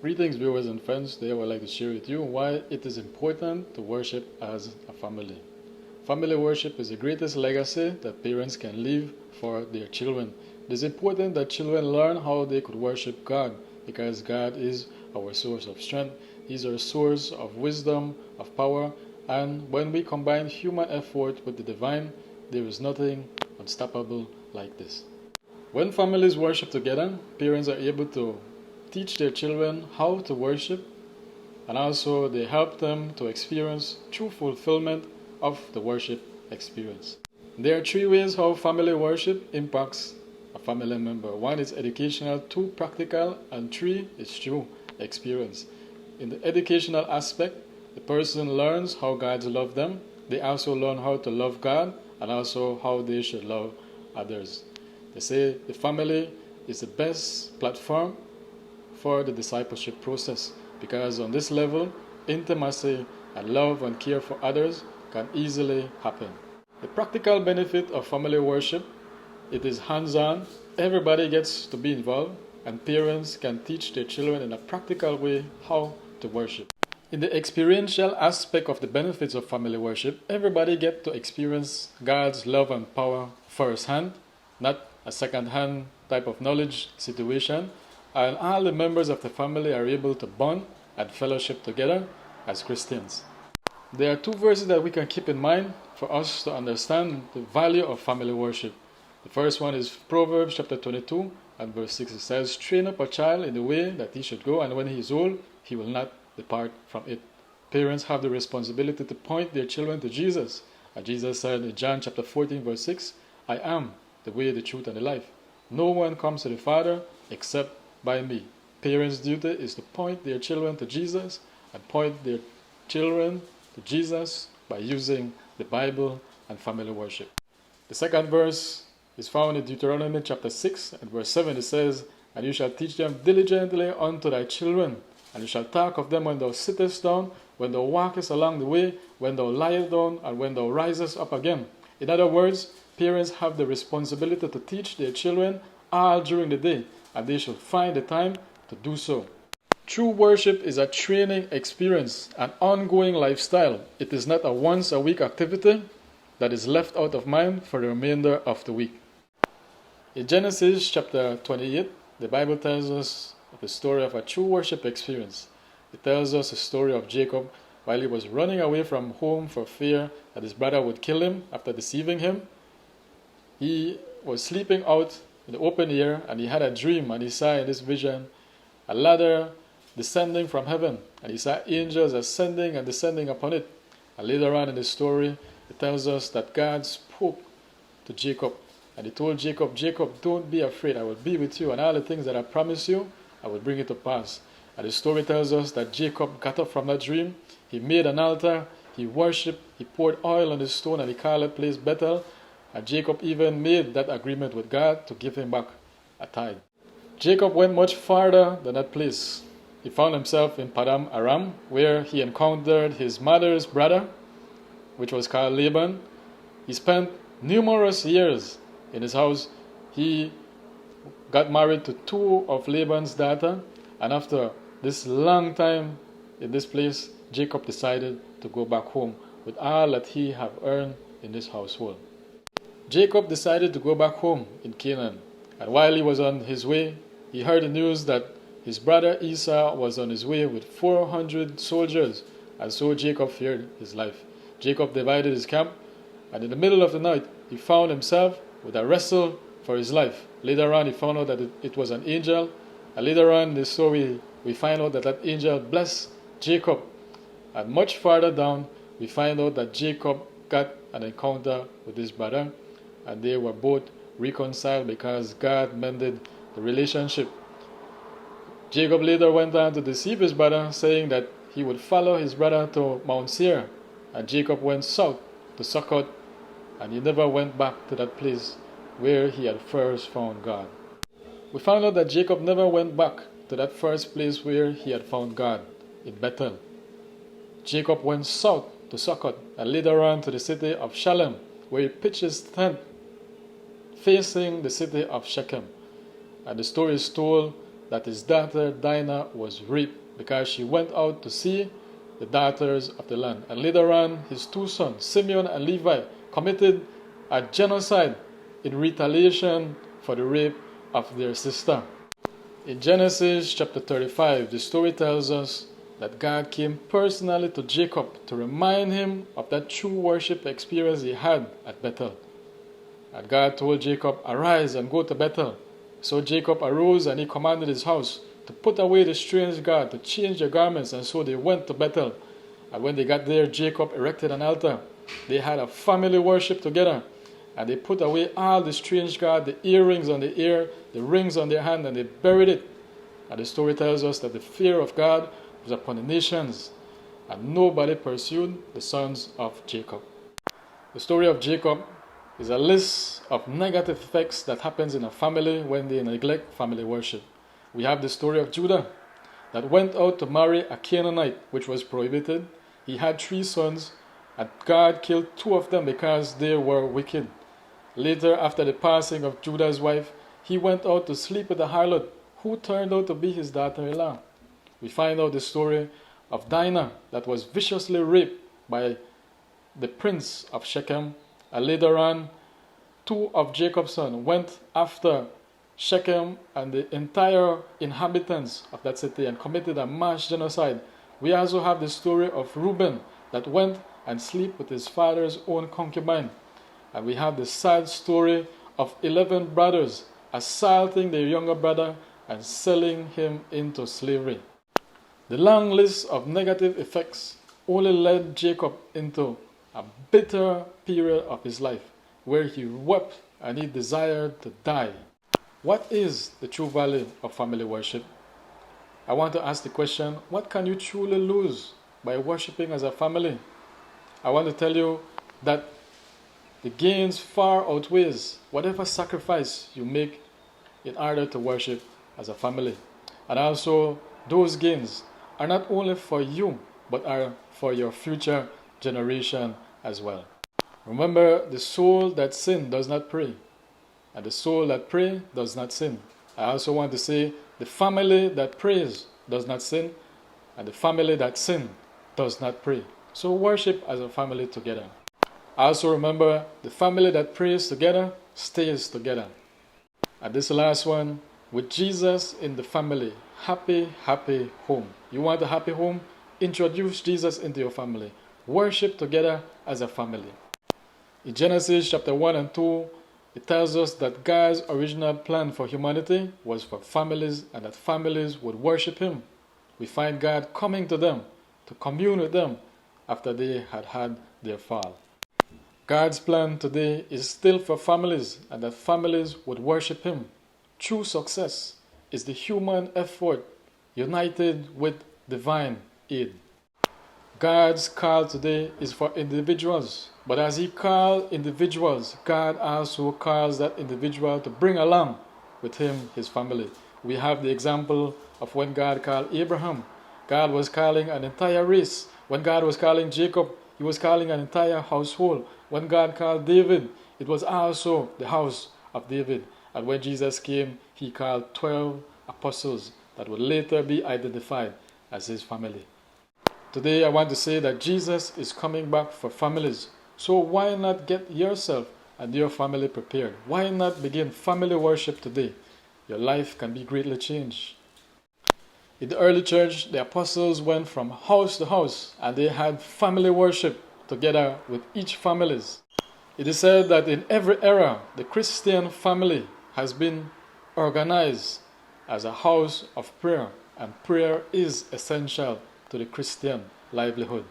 Greetings, viewers and friends. Today I would like to share with you why it is important to worship as a family. Family worship is the greatest legacy that parents can leave for their children. It is important that children learn how they could worship God because God is our source of strength. He is our source of wisdom, of power, and when we combine human effort with the divine, there is nothing unstoppable like this. When families worship together, parents are able to teach their children how to worship, and also they help them to experience true fulfillment of the worship experience. There are three ways how family worship impacts a family member. One is educational, two practical, and three is true experience. In the educational aspect, the person learns how God loves them. They also learn how to love God and also how they should love others. They say the family is the best platform for the discipleship process because on this level, intimacy and love and care for others can easily happen. The practical benefit of family worship, it is hands-on, everybody gets to be involved, and parents can teach their children in a practical way how to worship. In the experiential aspect of the benefits of family worship, everybody gets to experience God's love and power firsthand, not a second-hand type of knowledge situation, and all the members of the family are able to bond and fellowship together as Christians. There are two verses that we can keep in mind for us to understand the value of family worship. The first one is Proverbs chapter 22 and verse 6. It says, "Train up a child in the way that he should go, and when he is old, he will not depart from it." Parents have the responsibility to point their children to Jesus. And Jesus said in John chapter 14 verse 6, "I am the way, the truth, and the life. No one comes to the Father except by me." Parents' duty is to point their children to Jesus and point their children to Jesus by using the Bible and family worship. The second verse is found in Deuteronomy chapter 6 and verse 7. It says, "And you shall teach them diligently unto thy children, and you shall talk of them when thou sittest down, when thou walkest along the way, when thou liest down, and when thou risest up again." In other words, parents have the responsibility to teach their children all during the day, and they should find the time to do so. True worship is a training experience, an ongoing lifestyle. It is not a once-a-week activity that is left out of mind for the remainder of the week. In Genesis chapter 28, the Bible tells us the story of a true worship experience. It tells us the story of Jacob while he was running away from home for fear that his brother would kill him after deceiving him. He was sleeping out in the open air, and he had a dream, and he saw in this vision a ladder descending from heaven, and he saw angels ascending and descending upon it. And later on in the story, it tells us that God spoke to Jacob, and he told Jacob, "Jacob, don't be afraid, I will be with you, and all the things that I promise you, I will bring it to pass." And the story tells us that Jacob got up from that dream, he made an altar, he worshipped, he poured oil on the stone, and he called that place Bethel. And Jacob even made that agreement with God to give him back a tithe. Jacob went much farther than that place. He found himself in Padam Aram, where he encountered his mother's brother, which was called Laban. He spent numerous years in his house. He got married to two of Laban's daughters, and after this long time in this place, Jacob decided to go back home with all that he had earned in this household. Jacob decided to go back home in Canaan, and while he was on his way, he heard the news that his brother Esau was on his way with 400 soldiers, and so Jacob feared his life. Jacob divided his camp, and in the middle of the night, he found himself with a wrestle for his life. Later on, he found out that it was an angel, and later on in the story, we find out that that angel blessed Jacob. And much farther down, we find out that Jacob got an encounter with his brother, and they were both reconciled because God mended the relationship. Jacob later went on to deceive his brother, saying that he would follow his brother to Mount Seir, and Jacob went south to Succoth, and he never went back to that place where he had first found God. We found out that Jacob never went back to that first place where he had found God, in Bethel. Jacob went south to Succoth, and later on to the city of Shalem, where he pitched his tent facing the city of Shechem. And the story is told that his daughter Dinah was raped because she went out to see the daughters of the land. And later on, his two sons, Simeon and Levi, committed a genocide in retaliation for the rape of their sister. In Genesis chapter 35, the story tells us that God came personally to Jacob to remind him of that true worship experience he had at Bethel. And God told Jacob, "Arise and go to Bethel." So Jacob arose and he commanded his house to put away the strange god, to change their garments, and so they went to Bethel. And when they got there, Jacob erected an altar. They had a family worship together, and they put away all the strange god, the earrings on the ear, the rings on their hand, and they buried it. And the story tells us that the fear of God was upon the nations, and nobody pursued the sons of Jacob. The story of Jacob is a list of negative effects that happens in a family when they neglect family worship. We have the story of Judah that went out to marry a Canaanite, which was prohibited. He had 3 sons, and God killed 2 of them because they were wicked. Later, after the passing of Judah's wife, he went out to sleep with a harlot who turned out to be his daughter-in-law. We find out the story of Dinah that was viciously raped by the prince of Shechem. And later on, 2 of Jacob's sons went after Shechem and the entire inhabitants of that city and committed a mass genocide. We also have the story of Reuben that went and slept with his father's own concubine. And we have the sad story of 11 brothers assaulting their younger brother and selling him into slavery. The long list of negative effects only led Jacob into a bitter period of his life where he wept and he desired to die. What is the true value of family worship? I want to ask the question, what can you truly lose by worshiping as a family? I want to tell you that the gains far outweighs whatever sacrifice you make in order to worship as a family. And also, those gains are not only for you, but are for your future generation as well. Remember, the soul that sins does not pray, and the soul that prays does not sin. I also want to say the family that prays does not sin, and the family that sins does not pray. So worship as a family together. Also remember, the family that prays together stays together. And this last one, with Jesus in the family, happy, happy home. You want a happy home? Introduce Jesus into your family. Worship together as a family. In Genesis chapter 1 and 2, it tells us that God's original plan for humanity was for families, and that families would worship Him. We find God coming to them to commune with them after they had had their fall. God's plan today is still for families, and that families would worship Him. True success is the human effort united with divine aid. God's call today is for individuals, but as He calls individuals, God also calls that individual to bring along with Him his family. We have the example of when God called Abraham. God was calling an entire race. When God was calling Jacob, He was calling an entire household. When God called David, it was also the house of David. And when Jesus came, He called 12 apostles that would later be identified as His family. Today I want to say that Jesus is coming back for families. So why not get yourself and your family prepared? Why not begin family worship today? Your life can be greatly changed. In the early church, the apostles went from house to house and they had family worship together with each families. It is said that in every era, the Christian family has been organized as a house of prayer, and prayer is essential to the Christian livelihood.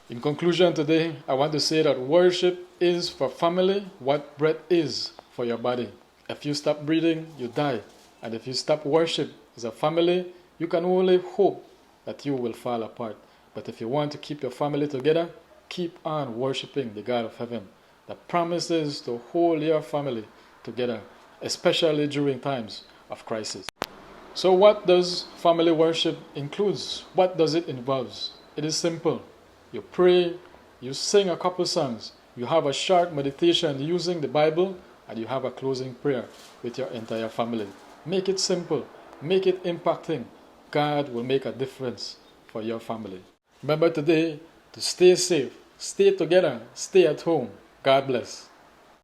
In conclusion today, I want to say that worship is for family what breath is for your body. If you stop breathing, you die. And if you stop worship as a family, you can only hope that you will fall apart. But if you want to keep your family together, keep on worshiping the God of heaven that promises to hold your family together, especially during times of crisis. So what does family worship include? What does it involve? It is simple. You pray, you sing a couple songs, you have a short meditation using the Bible, and you have a closing prayer with your entire family. Make it simple. Make it impacting. God will make a difference for your family. Remember today to stay safe, stay together, stay at home. God bless.